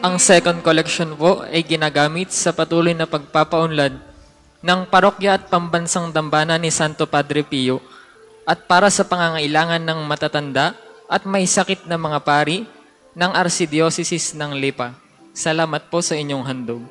Ang second collection po ay ginagamit sa patuloy na pagpapaunlad ng parokya at pambansang dambana ni Santo Padre Pio at para sa pangangailangan ng matatanda at may sakit na mga pari ng Archdiocese ng Lipa. Salamat po sa inyong handog.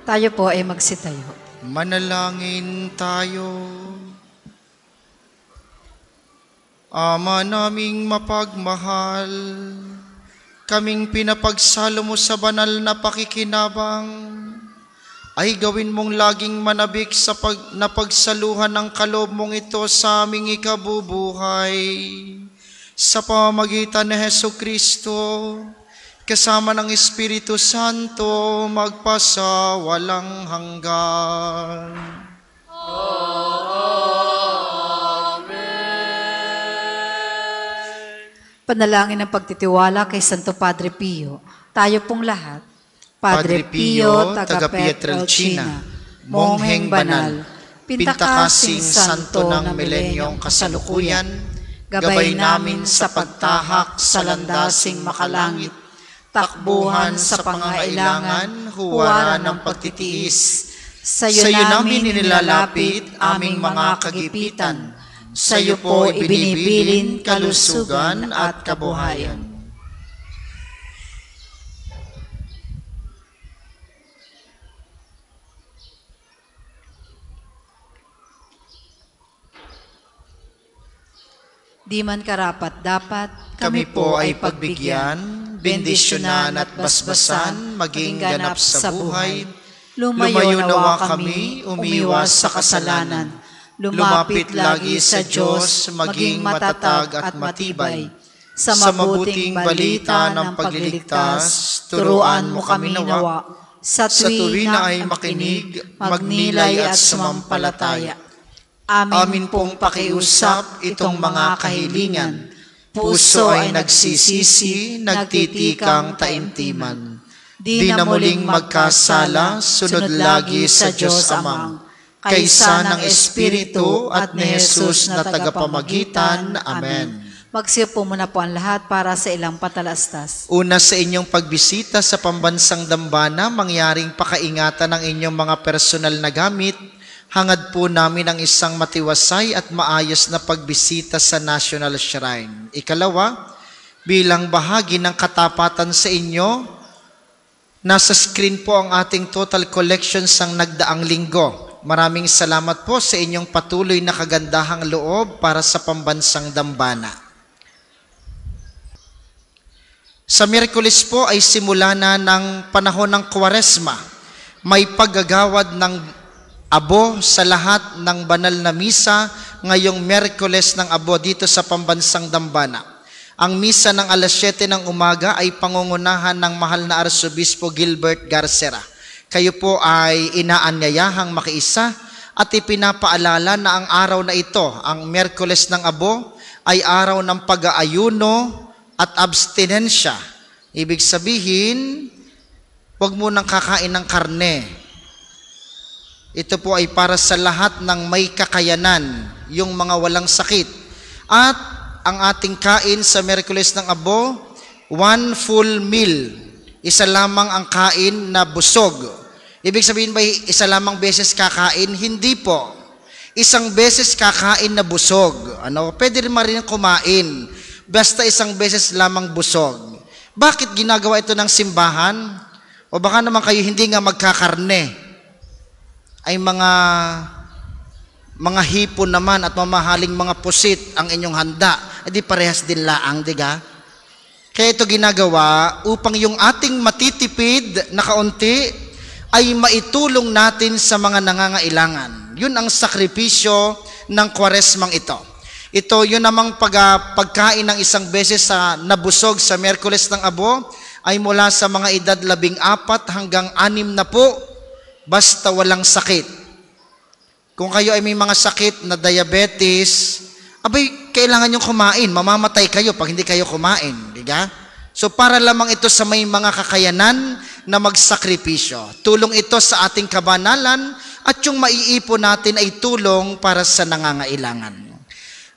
Tayo po ay magsitayo. Manalangin tayo. Ama naming mapagmahal, kaming pinapagsalo mo sa banal na pakikinabang, ay gawin mong laging manabik sa napagsaluhan ng kaloob mong ito sa aming ikabubuhay. Sa pamamagitan ni Hesukristo, kasama ng Espiritu Santo, magpasa walang hanggan. Panalangin ng pagtitiwala kay Santo Padre Pio, tayo pong lahat Padre Pio, taga Pietrelcina, Mongheng Banal, Pintakasing Santo ng Milenyong Kasalukuyan, gabay namin sa pagtahak sa landasing makalangit, takbuhan sa pangailangan, huwaran ng pagtitiis. Sa'yo namin inilalapit aming mga kagipitan, sa'yo po ibinibilin kalusugan at kabuhayan. Di man karapat dapat, Kami po ay pagbigyan, bendisyonan at basbasan, maging ganap sa buhay. lumayo nawa kami, umiwas sa kasalanan, lumapit lagi sa Diyos, maging matatag at matibay. Sa mabuting balita ng pagliligtas, turuan mo kami nawa. Sa tuwi na ay makinig, magnilay at sumampalataya. Amin pong pakiusap itong mga kahilingan. Puso ay nagsisisi, nagtitikang taimtiman. Di na muling magkasala, sunod lagi sa Diyos Amang, kaysa ng Espiritu at ni Jesus na tagapamagitan. Amen. Magsiupo muna po ang lahat para sa ilang patalastas. Una sa inyong pagbisita sa pambansang dambana, mangyaring pakaingatan ng inyong mga personal na gamit. Hangad po namin ang isang matiwasay at maayos na pagbisita sa National Shrine. Ikalawa, bilang bahagi ng katapatan sa inyo, nasa screen po ang ating total collections ng nagdaang linggo. Maraming salamat po sa inyong patuloy na kagandahang loob para sa pambansang dambana. Sa Miyerkules po ay simula na ng panahon ng Kwaresma. May paggagawad ng abo sa lahat ng banal na misa ngayong Miyerkules ng abo dito sa pambansang dambana. Ang misa ng alas 7 ng umaga ay pangungunahan ng mahal na Arsobispo Gilbert Garcera. Kayo po ay inaanyayahang makiisa at ipinapaalala na ang araw na ito, ang Miyerkules ng abo, ay araw ng pag-aayuno at abstinensya. Ibig sabihin, huwag mo nang kakain ng karne. Ito po ay para sa lahat ng may kakayanan, yung mga walang sakit. At ang ating kain sa Miyerkules ng abo, 1 full meal. Isa lamang ang kain na busog. Ibig sabihin ba isa lamang beses kakain? Hindi po. Isang beses kakain na busog. Pwede rin kumain. Basta isang beses lamang busog. Bakit ginagawa ito ng simbahan? O baka naman kayo hindi nga magkakarne. Ay mga hipon naman at mamahaling mga pusit ang inyong handa. Di parehas din laang, diga? Kaya ito ginagawa upang yung ating matitipid na kaunti ay maitulong natin sa mga nangangailangan. Yun ang sakripisyo ng Kwaresmang ito. Ito, yun namang pagkain ng isang beses sa nabusog sa Miyerkules ng abo ay mula sa mga edad 14 hanggang 60 na po, basta walang sakit. Kung kayo ay may mga sakit na diabetes, abay, kailangan nyo kumain. Mamamatay kayo pag hindi kayo kumain. Diga? So para lamang ito sa may mga kakayanan na magsakripisyo. Tulong ito sa ating kabanalan at yung maiipon natin ay tulong para sa nangangailangan.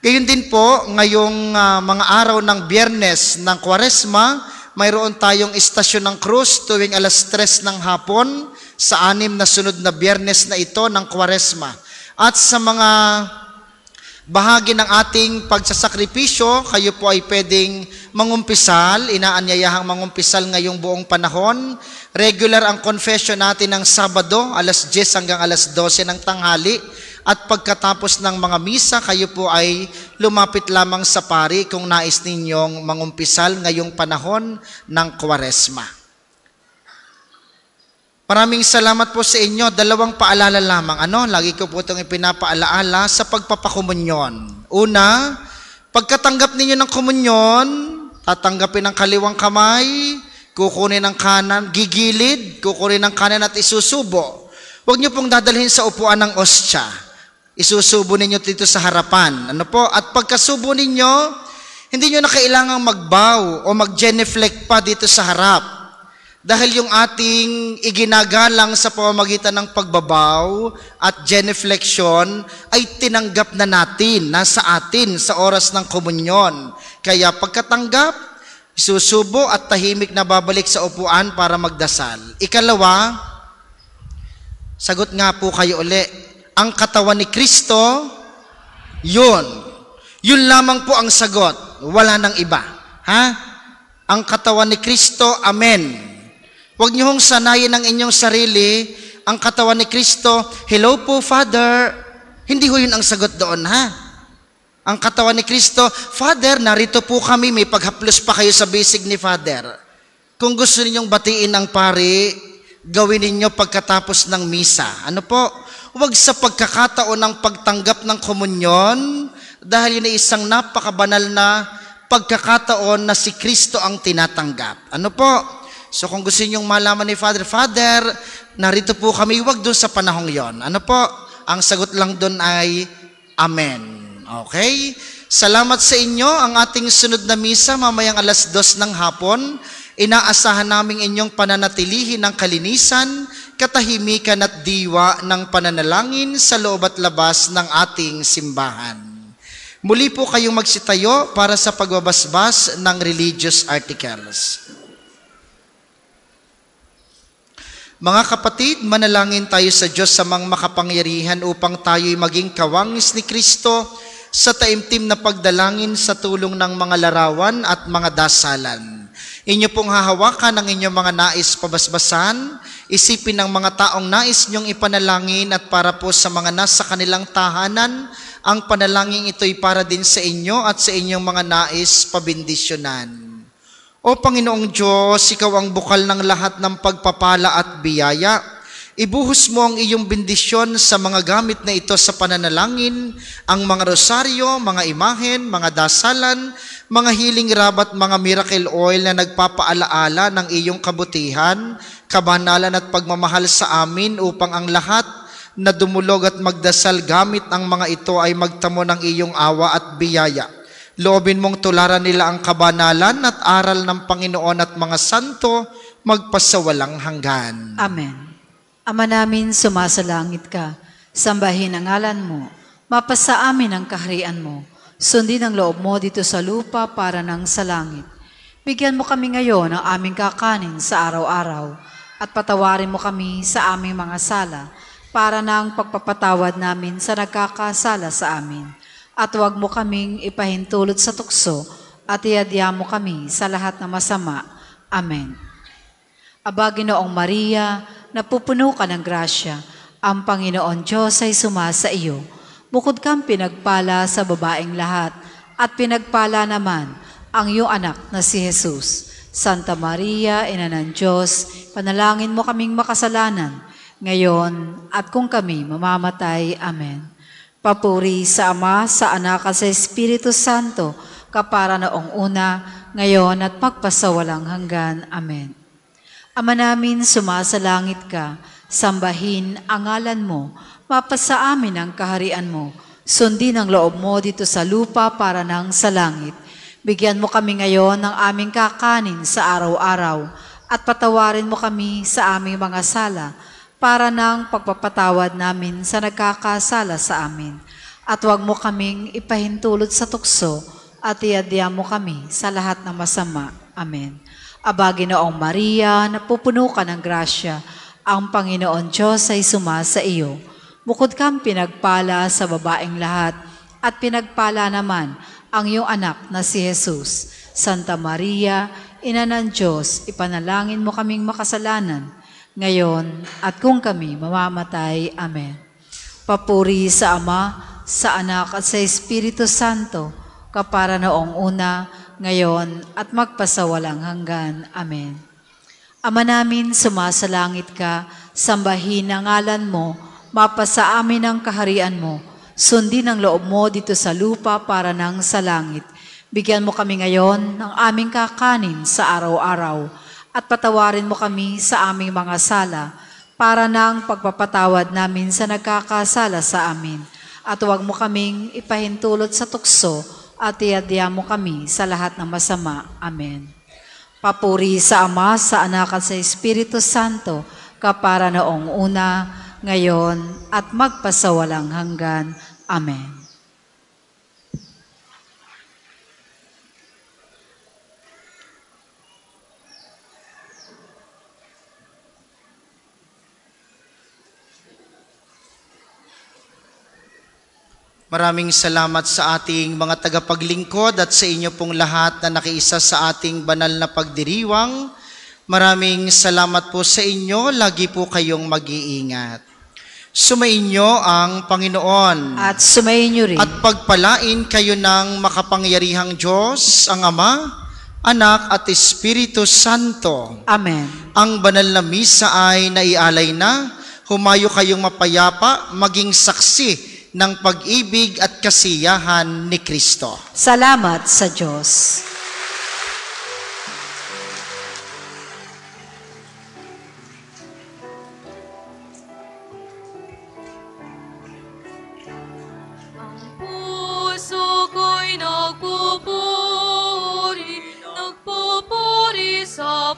Gayon din po, ngayong mga araw ng Biyernes ng Kwaresma, mayroon tayong Istasyon ng Krus tuwing alas 3 ng hapon sa 6 na sunod na Biyernes na ito ng Kwaresma. At sa mga bahagi ng ating pagsasakripisyo, kayo po ay pwedeng mangumpisal, inaanyayahang mangumpisal ngayong buong panahon. Regular ang confession natin ng Sabado, alas 10 hanggang alas 12 ng tanghali. At pagkatapos ng mga misa, kayo po ay lumapit lamang sa pari kung nais ninyong mangumpisal ngayong panahon ng Kwaresma. Maraming salamat po sa inyo. 2 paalala lamang. Lagi ko po itong ipinapaalaala sa pagpapakomunyon. Una, pagkatanggap ninyo ng komunyon, tatanggapin ang kaliwang kamay, kukunin ang kanan, gigilid, kukunin ang kanan at isusubo. Huwag nyo pong dadalhin sa upuan ng ostya. Isusubo ninyo dito sa harapan. At pagkasubo ninyo, hindi nyo na kailangang magbow o mag-genuflect pa dito sa harap. Dahil yung ating iginagalang sa pamamagitan ng pagbabaw at genuflection ay tinanggap na natin, nasa atin sa oras ng komunyon. Kaya pagkatanggap, susubo at tahimik na babalik sa upuan para magdasal. Ikalawa, sagot nga po kayo uli, ang katawan ni Kristo, yun. Yun lamang po ang sagot, wala nang iba. Ha? Ang katawan ni Kristo, amen. Huwag niyo hong sanayin ang inyong sarili, ang katawan ni Kristo, hello po, Father. Hindi ho yun ang sagot doon, ha? Ang katawan ni Kristo, Father, narito po kami, may paghaplos pa kayo sa bisig ni Father. Kung gusto ninyong batiin ang pari, gawin ninyo pagkatapos ng misa. Ano po? Huwag sa pagkakataon ng pagtanggap ng komunyon, dahil yun ay isang napakabanal na pagkakataon na si Kristo ang tinatanggap. Ano po? So kung gusto ninyong malaman ni Father, Father, narito po kami, huwag doon sa panahong yon. Ano po? Ang sagot lang doon ay Amen. Okay? Salamat sa inyo. Ang ating sunod na misa, mamayang 2:00 ng hapon, inaasahan namin inyong pananatilihin ng kalinisan, katahimikan at diwa ng pananalangin sa loob at labas ng ating simbahan. Muli po kayong magsitayo para sa pagbabasbas ng religious articles. Mga kapatid, manalangin tayo sa Diyos sa mga makapangyarihan upang tayo'y maging kawangis ni Kristo sa taimtim na pagdalangin sa tulong ng mga larawan at mga dasalan. Inyo pong hahawakan ang inyong mga nais pabasbasan, isipin ng mga taong nais niyong ipanalangin at para po sa mga nasa kanilang tahanan, ang panalangin ito'y para din sa inyo at sa inyong mga nais pabindisyonan. O Panginoong Diyos, Ikaw ang bukal ng lahat ng pagpapala at biyaya. Ibuhos mo ang iyong bendisyon sa mga gamit na ito sa pananalangin, ang mga rosaryo, mga imahen, mga dasalan, mga healing rub at mga miracle oil na nagpapaalaala ng iyong kabutihan, kabanalan at pagmamahal sa amin upang ang lahat na dumulog at magdasal gamit ang mga ito ay magtamo ng iyong awa at biyaya. Loobin mong tularan nila ang kabanalan at aral ng Panginoon at mga santo magpasawalang hanggan. Amen. Ama namin, sumasalangit ka. Sambahin ang ngalan mo. Mapasa amin ang kaharian mo. Sundin ang loob mo dito sa lupa para nang sa langit. Bigyan mo kami ngayon ng aming kakanin sa araw-araw at patawarin mo kami sa aming mga sala para nang pagpapatawad namin sa nagkakasala sa amin. At huwag mo kaming ipahintulot sa tukso at iadya mo kami sa lahat ng masama. Amen. Aba, Ginoong Maria, napupuno ka ng grasya, ang Panginoon Diyos ay sumasa iyo. Bukod kang pinagpala sa babaeng lahat, at pinagpala naman ang iyong anak na si Jesus. Santa Maria, Ina ng Diyos, panalangin mo kaming makasalanan, ngayon at kung kami mamamatay. Amen. Papuri sa Ama, sa Anak at sa Espiritu Santo, kapara noong una, ngayon at magpasawalang hanggan. Amen. Ama namin, sumasalangit ka, sambahin ang ngalan mo, mapasa amin ang kaharian mo, sundin ang loob mo dito sa lupa para nang sa langit. Bigyan mo kami ngayon ng aming kakanin sa araw-araw at patawarin mo kami sa aming mga sala, para ng pagpapatawad namin sa nagkakasala sa amin. At huwag mo kaming ipahintulot sa tukso at iadya mo kami sa lahat ng masama. Amen. Aba, Ginoong Maria, napupuno ka ng grasya, ang Panginoon Diyos ay sumasa iyo. Bukod kang pinagpala sa babaeng lahat, at pinagpala naman ang iyong anak na si Jesus. Santa Maria, Ina ng Diyos, ipanalangin mo kaming makasalanan, ngayon at kung kami mamamatay. Amen. Papuri sa Ama, sa Anak at sa Espiritu Santo, kapara noong una, ngayon at magpasawalang hanggan. Amen. Ama namin, sumasalangit ka, sambahin ang ngalan mo, mapasa amin ang kaharian mo, sundin ang loob mo dito sa lupa para nang sa langit. Bigyan mo kami ngayon ng aming kakanin sa araw-araw, at patawarin mo kami sa aming mga sala, para nang pagpapatawad namin sa nagkakasala sa amin. At huwag mo kaming ipahintulot sa tukso, at iadya mo kami sa lahat ng masama. Amen. Papuri sa Ama, sa Anak at sa Espiritu Santo, kapara noong una, ngayon, at magpasawalang hanggan. Amen. Maraming salamat sa ating mga tagapaglingkod at sa inyo pong lahat na nakiisa sa ating banal na pagdiriwang. Maraming salamat po sa inyo. Lagi po kayong mag-iingat. Sumainyo ang Panginoon. At sumainyo rin. At pagpalain kayo ng makapangyarihang Diyos, ang Ama, Anak at Espiritu Santo. Amen. Ang banal na misa ay naialay na. Humayo kayong mapayapa, maging saksi ng pag-ibig at kasiyahan ni Kristo. Salamat sa Diyos. Ang puso ko'y nagpupuri sa